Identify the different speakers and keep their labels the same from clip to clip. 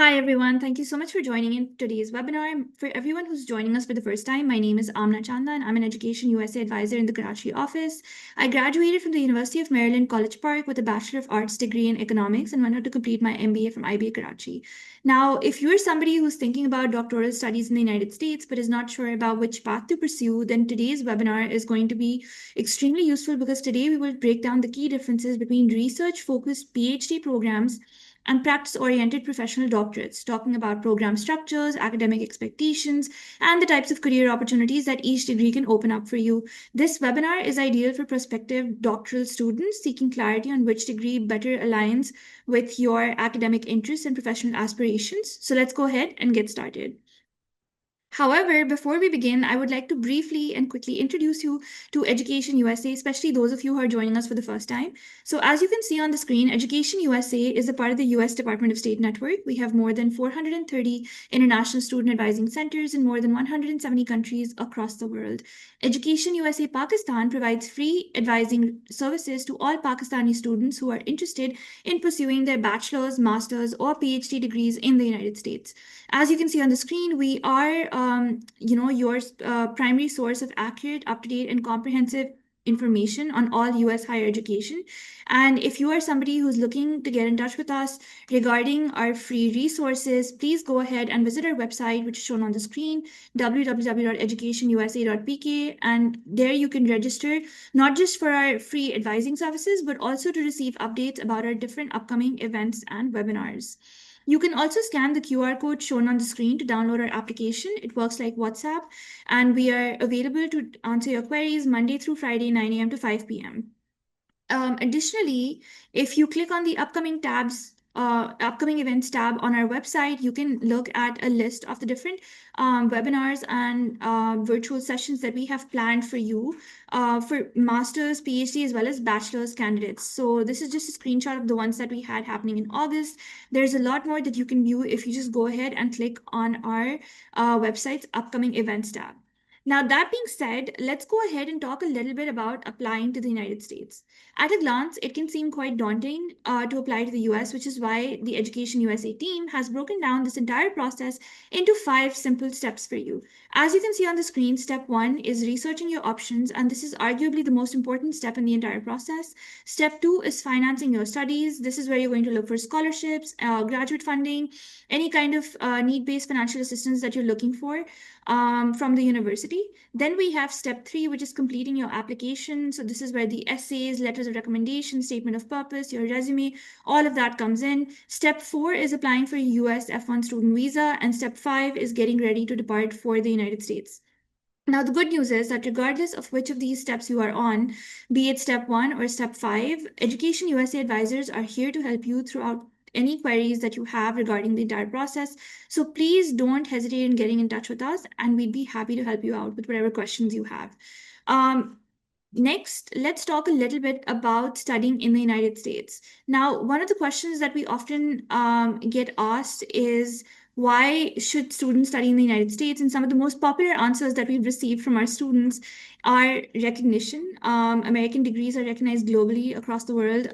Speaker 1: Hi, everyone. Thank you so much for joining in today's webinar. For everyone who's joining us for the first time, my name is Amna Chanda, and I'm an Education USA advisor in the Karachi office. I graduated from the University of Maryland College Park with a Bachelor of Arts degree in economics and went on to complete my MBA from IBA Karachi. Now, if you're somebody who's thinking about doctoral studies in the United States but is not sure about which path to pursue, then today's webinar is going to be extremely useful because today we will break down the key differences between research-focused PhD programs and practice-oriented professional doctorates, talking about program structures, academic expectations, and the types of career opportunities that each degree can open up for you. This webinar is ideal for prospective doctoral students seeking clarity on which degree better aligns with your academic interests and professional aspirations. So let's go ahead and get started. However, before we begin, I would like to briefly and quickly introduce you to Education USA, especially those of you who are joining us for the first time. So as you can see on the screen, Education USA is a part of the US Department of State network. We have more than 430 international student advising centers in more than 170 countries across the world. Education USA Pakistan provides free advising services to all Pakistani students who are interested in pursuing their bachelor's, master's, or PhD degrees in the United States. As you can see on the screen, we are, your primary source of accurate, up-to-date, and comprehensive information on all US higher education. And if you are somebody who's looking to get in touch with us regarding our free resources, please go ahead and visit our website, which is shown on the screen, www.educationusa.pk. And there you can register not just for our free advising services, but also to receive updates about our different upcoming events and webinars. You can also scan the QR code shown on the screen to download our application. It works like WhatsApp, and we are available to answer your queries Monday through Friday, 9 a.m. to 5 p.m. Additionally, if you click on the upcoming events tab on our website, you can look at a list of the different webinars and virtual sessions that we have planned for you for master's, PhD, as well as bachelor's candidates. So this is just a screenshot of the ones that we had happening in August. There's a lot more that you can view if you just go ahead and click on our website's upcoming events tab. Now, that being said, let's go ahead and talk a little bit about applying to the United States. At a glance, it can seem quite daunting to apply to the US, which is why the Education USA team has broken down this entire process into 5 simple steps for you. As you can see on the screen, step 1 is researching your options, and this is arguably the most important step in the entire process. Step 2 is financing your studies. This is where you're going to look for scholarships, graduate funding, any kind of need-based financial assistance that you're looking for from the university. Then we have step 3, which is completing your application. So this is where the essays, letters of recommendation, statement of purpose, your resume, all of that comes in. Step 4 is applying for your US F1 student visa, and step 5 is getting ready to depart for the United States. Now, the good news is that regardless of which of these steps you are on, be it step 1 or step 5, Education USA advisors are here to help you throughout any queries that you have regarding the entire process. So please don't hesitate in getting in touch with us, and we'd be happy to help you out with whatever questions you have. Next, let's talk a little bit about studying in the United States. Now, one of the questions that we often get asked is, why should students study in the United States? And some of the most popular answers that we've received from our students are recognition. American degrees are recognized globally across the world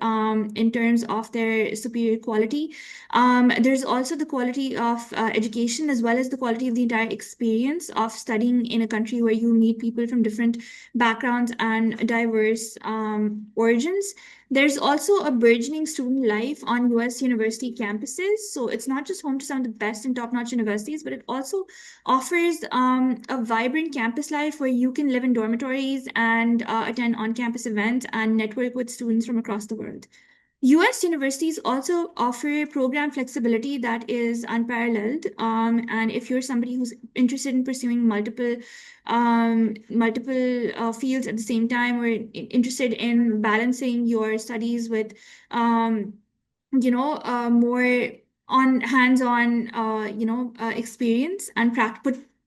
Speaker 1: in terms of their superior quality. There's also the quality of education, as well as the quality of the entire experience of studying in a country where you meet people from different backgrounds and diverse origins. There's also a burgeoning student life on US university campuses. So it's not just home to some of the best and top-notch universities, but it also offers a vibrant campus life where you can live in dormitories and attend on-campus events and network with students from across the world. US universities also offer program flexibility that is unparalleled. And if you're somebody who's interested in pursuing multiple fields at the same time, or interested in balancing your studies with, more on hands-on, experience and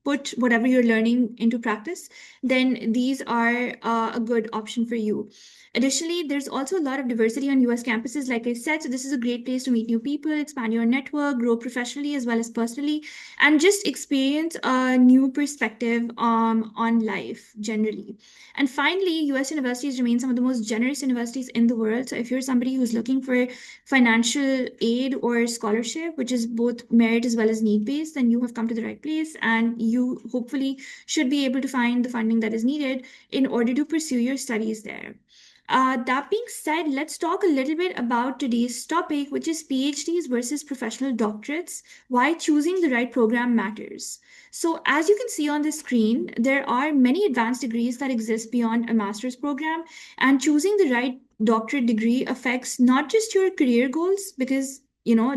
Speaker 1: put whatever you're learning into practice, then these are a good option for you. Additionally, there's also a lot of diversity on US campuses, like I said. So, this is a great place to meet new people, expand your network, grow professionally as well as personally, and just experience a new perspective on life generally. And finally, US universities remain some of the most generous universities in the world. So, if you're somebody who's looking for financial aid or scholarship, which is both merit as well as need based, then you have come to the right place, and you hopefully should be able to find the funding that is needed in order to pursue your studies there. That being said, let's talk a little bit about today's topic, which is PhDs versus professional doctorates, why choosing the right program matters. So, as you can see on the screen, there are many advanced degrees that exist beyond a master's program, and choosing the right doctorate degree affects not just your career goals, because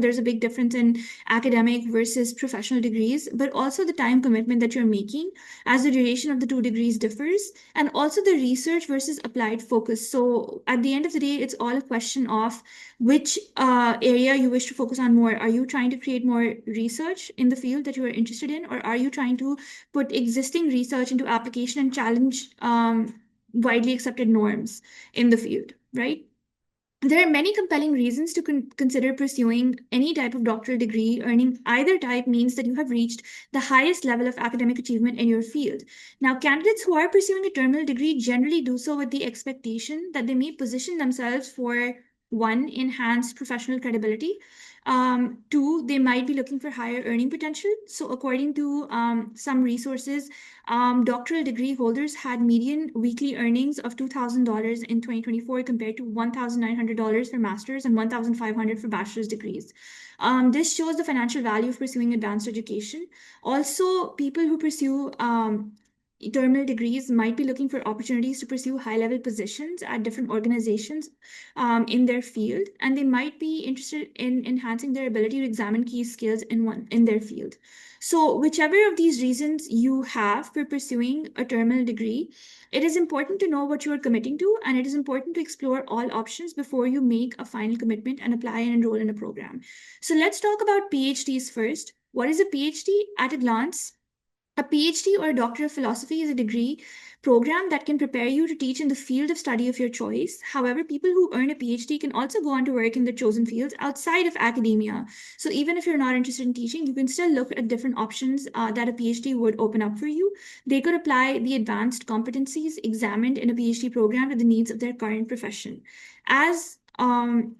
Speaker 1: there's a big difference in academic versus professional degrees, but also the time commitment that you're making, as the duration of the two degrees differs, and also the research versus applied focus. So at the end of the day, it's all a question of which area you wish to focus on more. Are you trying to create more research in the field that you are interested in, or are you trying to put existing research into application and challenge widely accepted norms in the field, right? There are many compelling reasons to consider pursuing any type of doctoral degree. Earning either type means that you have reached the highest level of academic achievement in your field. Now, candidates who are pursuing a terminal degree generally do so with the expectation that they may position themselves for one, enhanced professional credibility. Two, they might be looking for higher earning potential. So, according to some resources, doctoral degree holders had median weekly earnings of $2,000 in 2024 compared to $1,900 for master's and $1,500 for bachelor's degrees. This shows the financial value of pursuing advanced education. Also, people who pursue terminal degrees might be looking for opportunities to pursue high-level positions at different organizations in their field, and they might be interested in enhancing their ability to examine key skills in their field. So, whichever of these reasons you have for pursuing a terminal degree, it is important to know what you are committing to, and it is important to explore all options before you make a final commitment and apply and enroll in a program. So, let's talk about PhDs first. What is a PhD? At a glance, a PhD or a Doctor of Philosophy is a degree program that can prepare you to teach in the field of study of your choice. However, people who earn a PhD can also go on to work in the chosen fields outside of academia. So, even if you're not interested in teaching, you can still look at different options that a PhD would open up for you. They could apply the advanced competencies examined in a PhD program to the needs of their current profession. And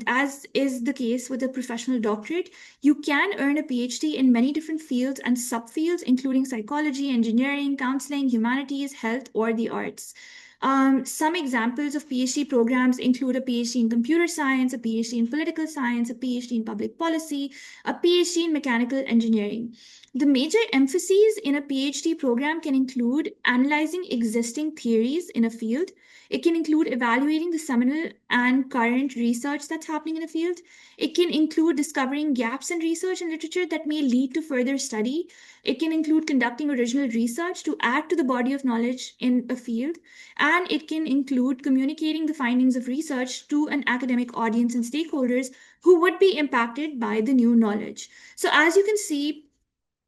Speaker 1: as is the case with a professional doctorate, you can earn a PhD in many different fields and subfields, including psychology, engineering, counseling, humanities, health, or the arts. Some examples of PhD programs include a PhD in computer science, a PhD in political science, a PhD in public policy, a PhD in mechanical engineering. The major emphases in a PhD program can include analyzing existing theories in a field. It can include evaluating the seminal and current research that's happening in a field. It can include discovering gaps in research and literature that may lead to further study. It can include conducting original research to add to the body of knowledge in a field. And it can include communicating the findings of research to an academic audience and stakeholders who would be impacted by the new knowledge. So, as you can see,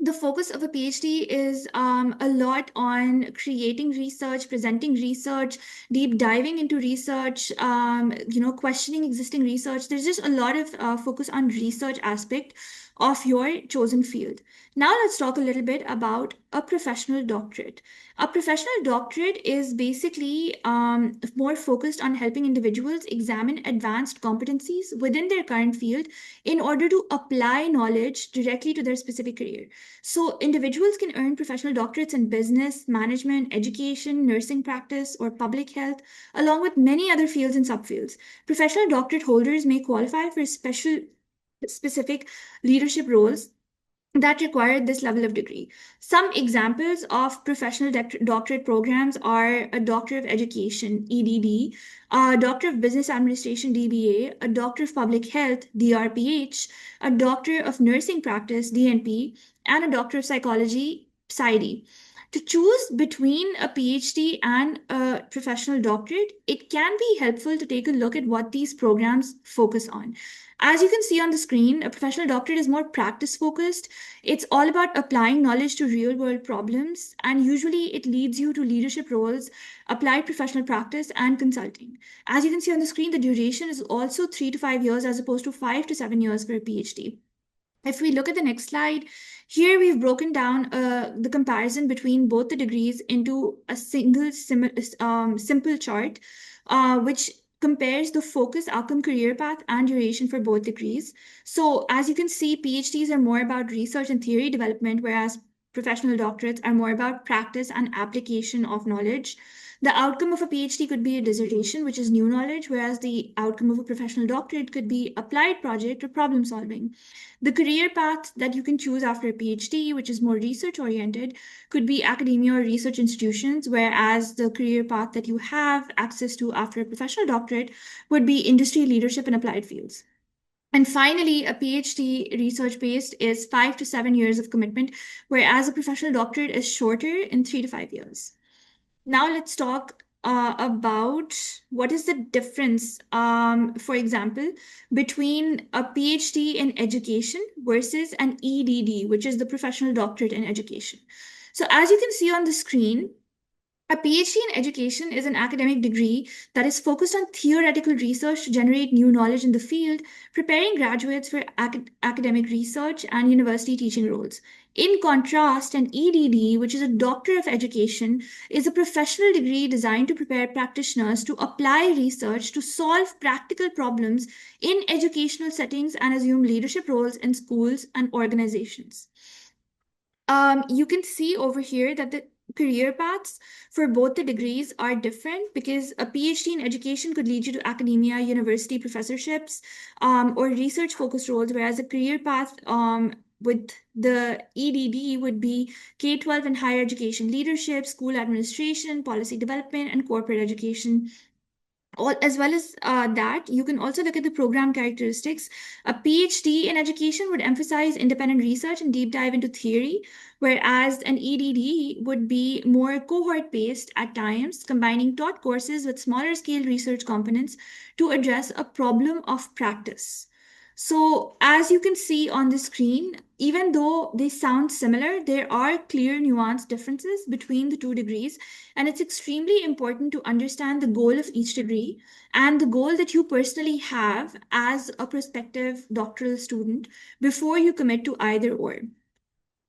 Speaker 1: the focus of a PhD is a lot on creating research, presenting research, deep diving into research, questioning existing research. There's just a lot of focus on research aspect of your chosen field. Now let's talk a little bit about a professional doctorate. A professional doctorate is basically more focused on helping individuals examine advanced competencies within their current field in order to apply knowledge directly to their specific career. So, individuals can earn professional doctorates in business, management, education, nursing practice, or public health, along with many other fields and subfields. Professional doctorate holders may qualify for specific leadership roles that require this level of degree. Some examples of professional doctorate programs are a Doctor of Education, EDD, a Doctor of Business Administration, DBA, a Doctor of Public Health, DRPH, a Doctor of Nursing Practice, DNP, and a Doctor of Psychology, PsyD. To choose between a PhD and a professional doctorate, it can be helpful to take a look at what these programs focus on. As you can see on the screen, a professional doctorate is more practice focused. It's all about applying knowledge to real world problems, and usually it leads you to leadership roles, applied professional practice, and consulting. As you can see on the screen, the duration is also 3 to 5 years as opposed to 5 to 7 years for a PhD. If we look at the next slide, here we've broken down the comparison between both the degrees into a single simple chart, which compares the focus, outcome, career path, and duration for both degrees. So as you can see, PhDs are more about research and theory development, whereas professional doctorates are more about practice and application of knowledge. The outcome of a PhD could be a dissertation, which is new knowledge, whereas the outcome of a professional doctorate could be applied project or problem solving. The career path that you can choose after a PhD, which is more research oriented, could be academia or research institutions, whereas the career path that you have access to after a professional doctorate would be industry, leadership, and applied fields. And finally, a PhD research based is 5 to 7 years of commitment, whereas a professional doctorate is shorter in 3 to 5 years. Now let's talk about what is the difference, for example, between a PhD in education versus an EDD, which is the professional doctorate in education. So as you can see on the screen, a PhD in education is an academic degree that is focused on theoretical research to generate new knowledge in the field, preparing graduates for academic research and university teaching roles. In contrast, an EDD, which is a Doctor of Education, is a professional degree designed to prepare practitioners to apply research to solve practical problems in educational settings and assume leadership roles in schools and organizations. You can see over here that the career paths for both the degrees are different because a PhD in education could lead you to academia, university professorships, or research focused roles, whereas a career path with the EDD would be K-12 and higher education leadership, school administration, policy development, and corporate education. As well as that, you can also look at the program characteristics. A PhD in education would emphasize independent research and deep dive into theory, whereas an EDD would be more cohort based at times, combining taught courses with smaller scale research components to address a problem of practice. So, as you can see on the screen, even though they sound similar, there are clear nuanced differences between the two degrees, and it's extremely important to understand the goal of each degree and the goal that you personally have as a prospective doctoral student before you commit to either or.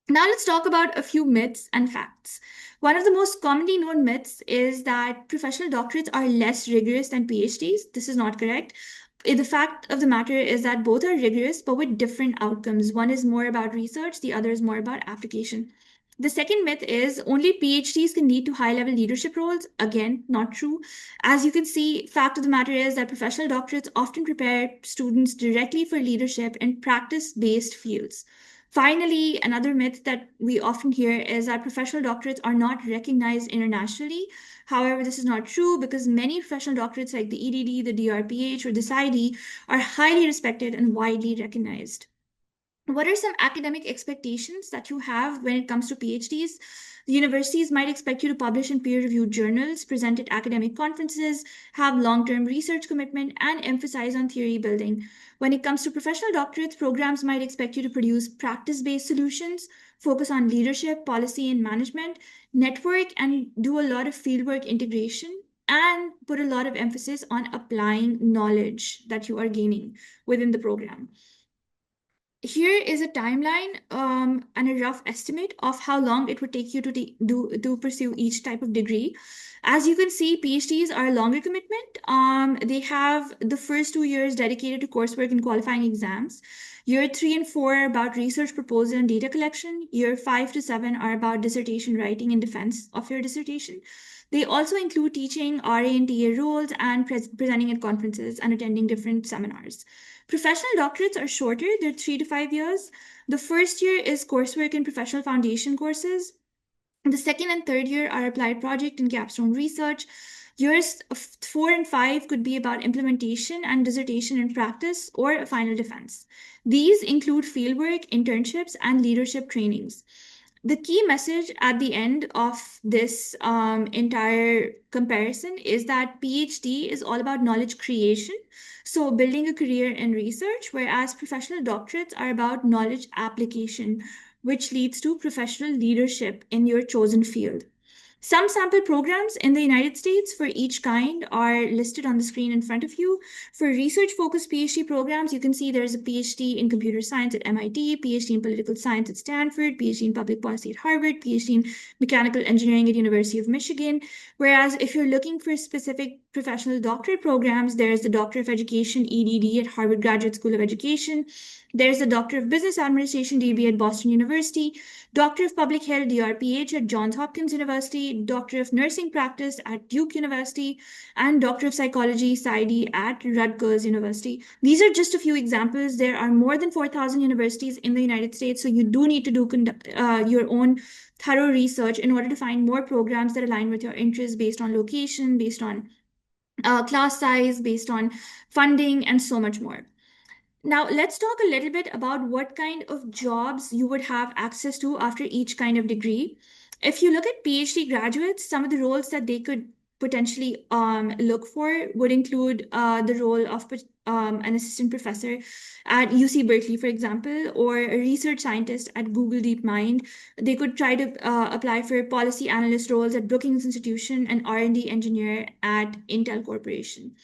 Speaker 1: Now let's talk about a few myths and facts. One of the most commonly known myths is that professional doctorates are less rigorous than PhDs. This is not correct. The fact of the matter is that both are rigorous, but with different outcomes. One is more about research, the other is more about application. The second myth is only PhDs can lead to high-level leadership roles. Again, not true. As you can see, fact of the matter is that professional doctorates often prepare students directly for leadership in practice-based fields. Finally, another myth that we often hear is that professional doctorates are not recognized internationally. However, this is not true because many professional doctorates like the EDD, the DRPH, or the PsyD are highly respected and widely recognized. What are some academic expectations that you have when it comes to PhDs? The universities might expect you to publish in peer-reviewed journals, present at academic conferences, have long-term research commitment, and emphasize on theory building. When it comes to professional doctorates, programs might expect you to produce practice-based solutions, focus on leadership, policy, and management, network, and do a lot of fieldwork integration, and put a lot of emphasis on applying knowledge that you are gaining within the program. Here is a timeline and a rough estimate of how long it would take you to pursue each type of degree. As you can see, PhDs are a longer commitment. They have the first 2 years dedicated to coursework and qualifying exams. Year 3 and 4 are about research proposal and data collection. Year 5 to 7 are about dissertation writing and defense of your dissertation. They also include teaching, RA and TA roles, and presenting at conferences and attending different seminars. Professional doctorates are shorter, they're 3 to 5 years. The first year is coursework and professional foundation courses. The second and third year are applied project and capstone research. Years 4 and 5 could be about implementation and dissertation in practice or a final defense. These include fieldwork, internships, and leadership trainings. The key message at the end of this entire comparison is that PhD is all about knowledge creation, so building a career in research, whereas professional doctorates are about knowledge application, which leads to professional leadership in your chosen field. Some sample programs in the United States for each kind are listed on the screen in front of you. For research focused PhD programs, you can see there's a PhD in computer science at MIT, PhD in political science at Stanford, PhD in public policy at Harvard, PhD in mechanical engineering at University of Michigan. Whereas if you're looking for specific professional doctorate programs, there's the Doctor of Education EDD at Harvard Graduate School of Education. There's the Doctor of Business Administration DB at Boston University, Doctor of Public Health DRPH at Johns Hopkins University, Doctor of Nursing Practice at Duke University, and Doctor of Psychology PsyD at Rutgers University. These are just a few examples. There are more than 4,000 universities in the United States, so you do need to do conduct your own thorough research in order to find more programs that align with your interests based on location, based on class size, based on funding, and so much more. Now, let's talk a little bit about what kind of jobs you would have access to after each kind of degree. If you look at PhD graduates, some of the roles that they could potentially look for would include the role of an assistant professor at UC Berkeley, for example, or a research scientist at Google DeepMind. They could try to apply for policy analyst roles at Brookings Institution and R&D engineer at Intel Corporation.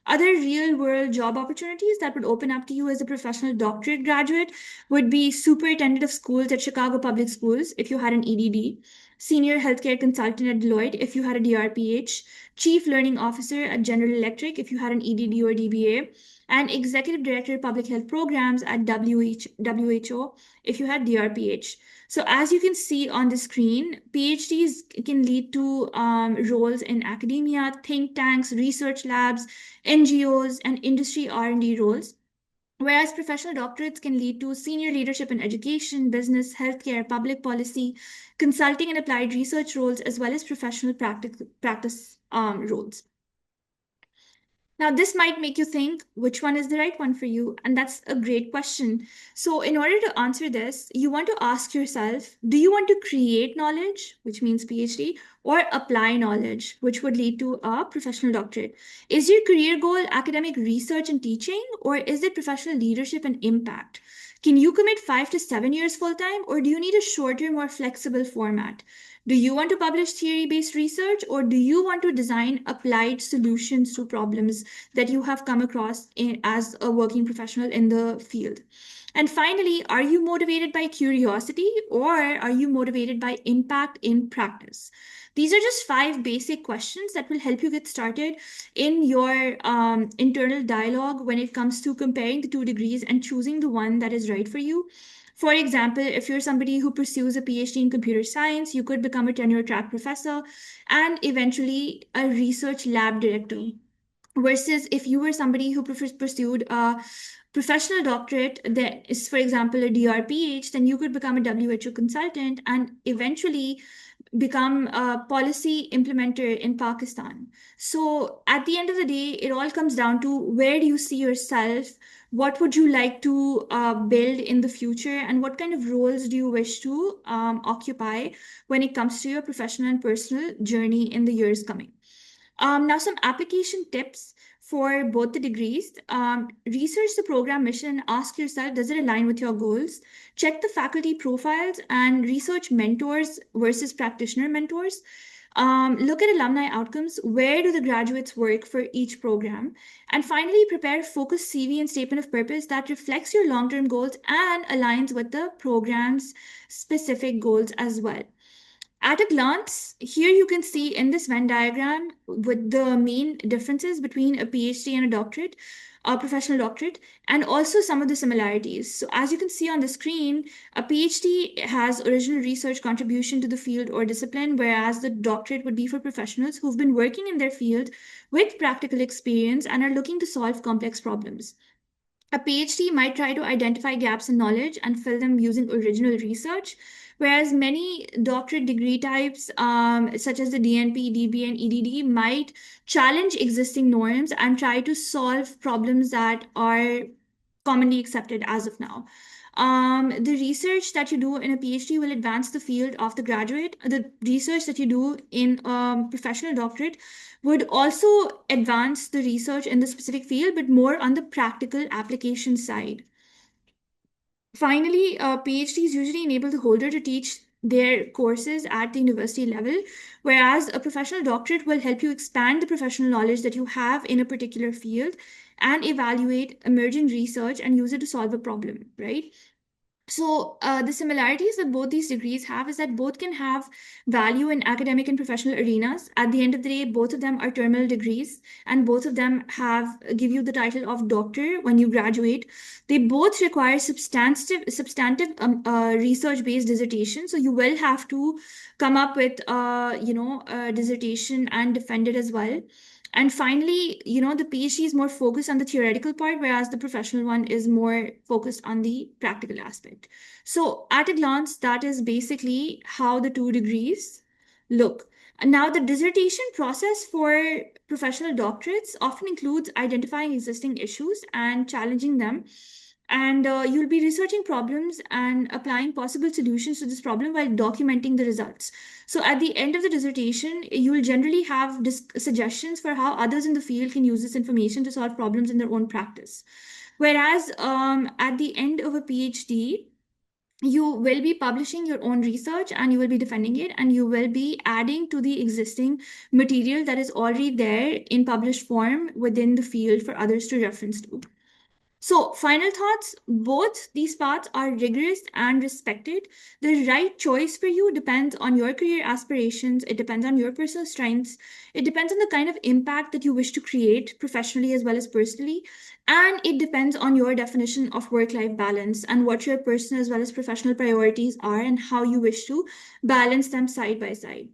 Speaker 1: Other real world job opportunities that would open up to you as a professional doctorate graduate would be superintendent of schools at Chicago Public Schools if you had an EDD, senior healthcare consultant at Deloitte if you had a DRPH, chief learning officer at General Electric if you had an EDD or DBA, and executive director of public health programs at WHO if you had DRPH. So as you can see on the screen, PhDs can lead to roles in academia, think tanks, research labs, NGOs, and industry R&D roles. Whereas professional doctorates can lead to senior leadership in education, business, healthcare, public policy, consulting, and applied research roles, as well as professional practice roles. Now, this might make you think which one is the right one for you, and that's a great question. So, in order to answer this, you want to ask yourself, do you want to create knowledge, which means PhD, or apply knowledge, which would lead to a professional doctorate? Is your career goal academic research and teaching, or is it professional leadership and impact? Can you commit 5 to 7 years full time, or do you need a shorter, more flexible format? Do you want to publish theory based research, or do you want to design applied solutions to problems that you have come across as a working professional in the field? And finally, are you motivated by curiosity, or are you motivated by impact in practice? These are just 5 basic questions that will help you get started in your internal dialogue when it comes to comparing the 2 degrees and choosing the one that is right for you. For example, if you're somebody who pursues a PhD in computer science, you could become a tenure track professor and eventually a research lab director. Versus if you were somebody who pursued a professional doctorate that is, for example, a DRPH, then you could become a WHO consultant and eventually become a policy implementer in Pakistan. So at the end of the day, it all comes down to where do you see yourself? What would you like to build in the future? And what kind of roles do you wish to occupy when it comes to your professional and personal journey in the years coming? Now, some application tips for both the degrees. Research the program mission. Ask yourself, does it align with your goals? Check the faculty profiles and research mentors versus practitioner mentors. Look at alumni outcomes. Where do the graduates work for each program? And finally, prepare a focused CV and statement of purpose that reflects your long-term goals and aligns with the program's specific goals as well. At a glance, here you can see in this Venn diagram with the main differences between a PhD and a doctorate, a professional doctorate, and also some of the similarities. So as you can see on the screen, a PhD has original research contribution to the field or discipline, whereas the doctorate would be for professionals who've been working in their field with practical experience and are looking to solve complex problems. A PhD might try to identify gaps in knowledge and fill them using original research, whereas many doctorate degree types, such as the DNP, DB, and EDD, might challenge existing norms and try to solve problems that are commonly accepted as of now. The research that you do in a PhD will advance the field of the graduate. The research that you do in professional doctorate would also advance the research in the specific field, but more on the practical application side. Finally, PhDs usually enable the holder to teach their courses at the university level, whereas a professional doctorate will help you expand the professional knowledge that you have in a particular field and evaluate emerging research and use it to solve a problem, right? So, the similarities that both these degrees have is that both can have value in academic and professional arenas. At the end of the day, both of them are terminal degrees, and both of them give you the title of doctor when you graduate. They both require substantive research-based dissertation. So you will have to come up with, a dissertation and defend it as well. And finally, the PhD is more focused on the theoretical part, whereas the professional one is more focused on the practical aspect. So, at a glance, that is basically how the two degrees look. And now, the dissertation process for professional doctorates often includes identifying existing issues and challenging them. And you'll be researching problems and applying possible solutions to this problem while documenting the results. So at the end of the dissertation, you will generally have suggestions for how others in the field can use this information to solve problems in their own practice. Whereas at the end of a PhD, you will be publishing your own research and you will be defending it, and you will be adding to the existing material that is already there in published form within the field for others to reference to. So, final thoughts, both these paths are rigorous and respected. The right choice for you depends on your career aspirations, it depends on your personal strengths, it depends on the kind of impact that you wish to create professionally as well as personally, and it depends on your definition of work life balance and what your personal as well as professional priorities are and how you wish to balance them side by side.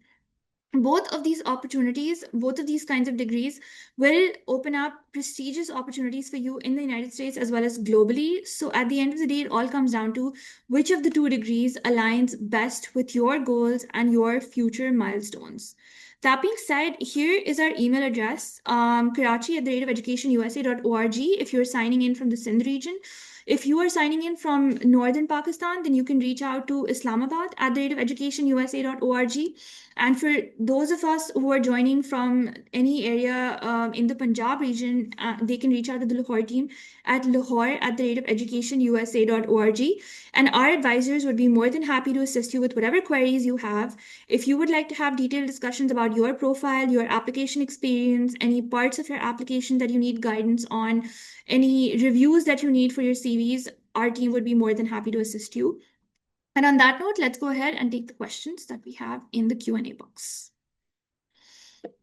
Speaker 1: Both of these opportunities, both of these kinds of degrees will open up prestigious opportunities for you in the United States as well as globally. So at the end of the day, it all comes down to which of the two degrees aligns best with your goals and your future milestones. That being said, here is our email address, Karachi at the rate of educationusa.org if you're signing in from the Sindh region. If you are signing in from northern Pakistan, then you can reach out to Islamabad at the rate of educationusa.org. And for those of us who are joining from any area in the Punjab region, they can reach out to the Lahore team at Lahore at the rate of educationusa.org. And our advisors would be more than happy to assist you with whatever queries you have. If you would like to have detailed discussions about your profile, your application experience, any parts of your application that you need guidance on, any reviews that you need for your CVs, our team would be more than happy to assist you. And on that note, let's go ahead and take the questions that we have in the Q&A box.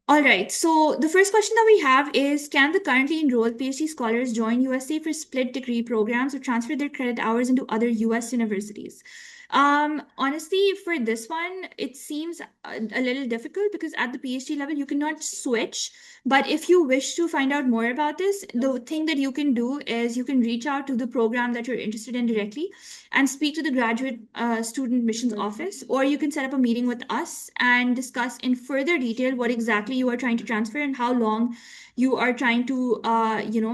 Speaker 1: All right, so the first question that we have is, can the currently enrolled PhD scholars join USA for split degree programs or transfer their credit hours into other US universities? Honestly, for this one, it seems a little difficult because at the PhD level, you cannot switch. But if you wish to find out more about this, the thing that you can do is you can reach out to the program that you're interested in directly and speak to the graduate student admissions office, or you can set up a meeting with us and discuss in further detail what exactly you are trying to transfer and how long you are trying to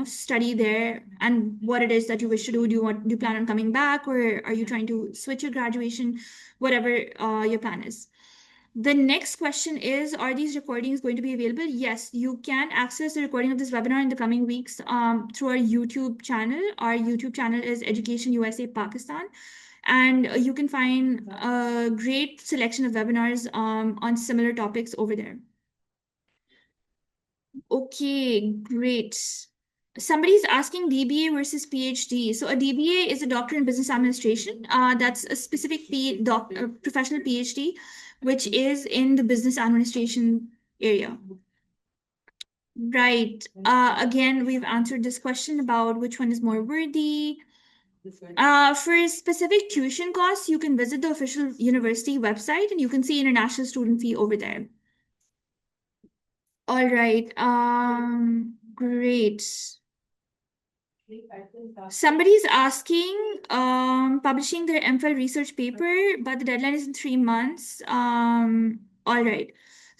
Speaker 1: study there and what it is that you wish to do. Do you plan on coming back, or are you trying to switch your graduation? Whatever your plan is. The next question is, are these recordings going to be available? Yes, you can access the recording of this webinar in the coming weeks through our YouTube channel. Our YouTube channel is Education USA Pakistan. And you can find a great selection of webinars on similar topics over there. Okay, great. Somebody's asking DBA versus PhD. So a DBA is a Doctorate in Business Administration. That's a specific professional PhD, which is in the business administration area. Right. Again, we've answered this question about which one is more worthy. For specific tuition costs, you can visit the official university website and you can see international student fee over there. All right. Great. Somebody's asking, publishing their MPhil research paper, but the deadline is in 3 months. All right.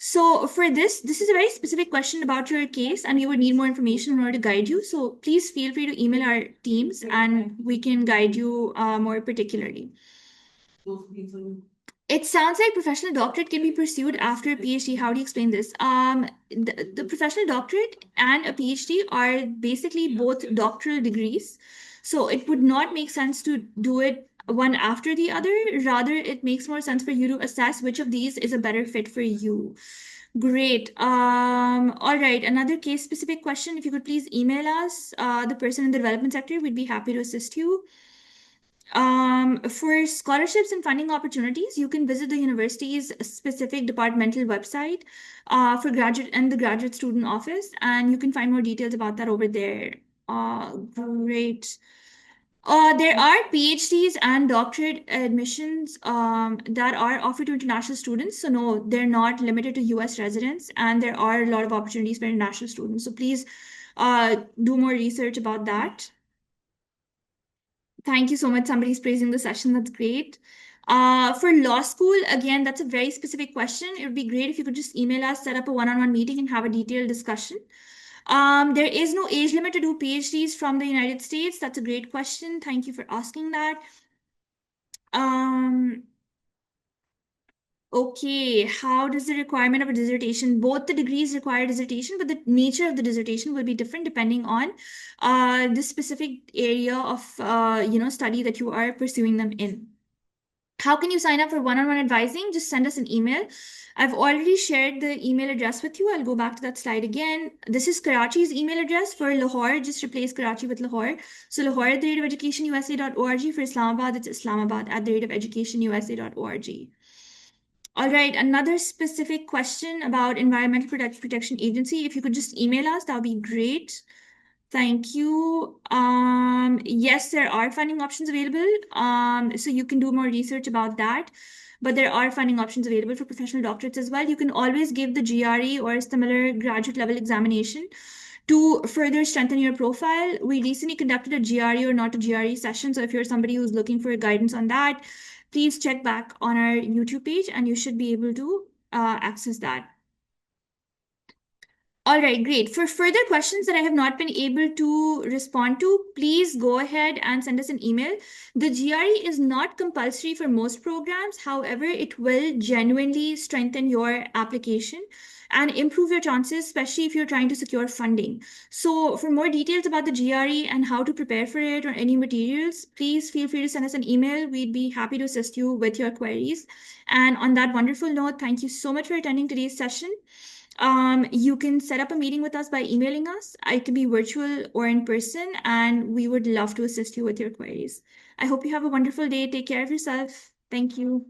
Speaker 1: So for this is a very specific question about your case, and we would need more information in order to guide you. So please feel free to email our teams, and we can guide you more particularly. It sounds like professional doctorate can be pursued after a PhD. How do you explain this? The professional doctorate and a PhD are basically both doctoral degrees. So it would not make sense to do it one after the other. Rather, it makes more sense for you to assess which of these is a better fit for you. Great. All right. Another case specific question. If you could please email us, the person in the development sector, we'd be happy to assist you. For scholarships and funding opportunities, you can visit the university's specific departmental website for graduate and the graduate student office, and you can find more details about that over there. Great. There are PhDs and doctorate admissions that are offered to international students. So no, they're not limited to US residents, and there are a lot of opportunities for international students. So please do more research about that. Thank you so much. Somebody's praising the session. That's great. For law school, again, that's a very specific question. It would be great if you could just email us, set up a one-on-one meeting, and have a detailed discussion. There is no age limit to do PhDs from the United States. That's a great question. Thank you for asking that. Um, okay, how does the requirement of a dissertation? Both the degrees require dissertation, but the nature of the dissertation will be different depending on the specific area of study that you are pursuing them in. How can you sign up for one-on-one advising? Just send us an email. I've already shared the email address with you. I'll go back to that slide again. This is Karachi's email address. For Lahore, just replace Karachi with Lahore. So Lahore at the rate of educationusa.org. For Islamabad, it's Islamabad at the rate of educationusa.org. All right, another specific question about Environmental Protection Agency. If you could just email us, that would be great. Thank you. Yes, there are funding options available. So you can do more research about that. But there are funding options available for professional doctorates as well. You can always give the GRE or a similar graduate level examination to further strengthen your profile. We recently conducted a GRE or not a GRE session. So if you're somebody who's looking for guidance on that, please check back on our YouTube page and you should be able to access that. All right, great. For further questions that I have not been able to respond to, please go ahead and send us an email. The GRE is not compulsory for most programs. However, it will genuinely strengthen your application and improve your chances, especially if you're trying to secure funding. So for more details about the GRE and how to prepare for it or any materials, please feel free to send us an email. We'd be happy to assist you with your queries. And on that wonderful note, thank you so much for attending today's session. You can set up a meeting with us by emailing us. It can be virtual or in person, and we would love to assist you with your queries. I hope you have a wonderful day. Take care of yourself. Thank you.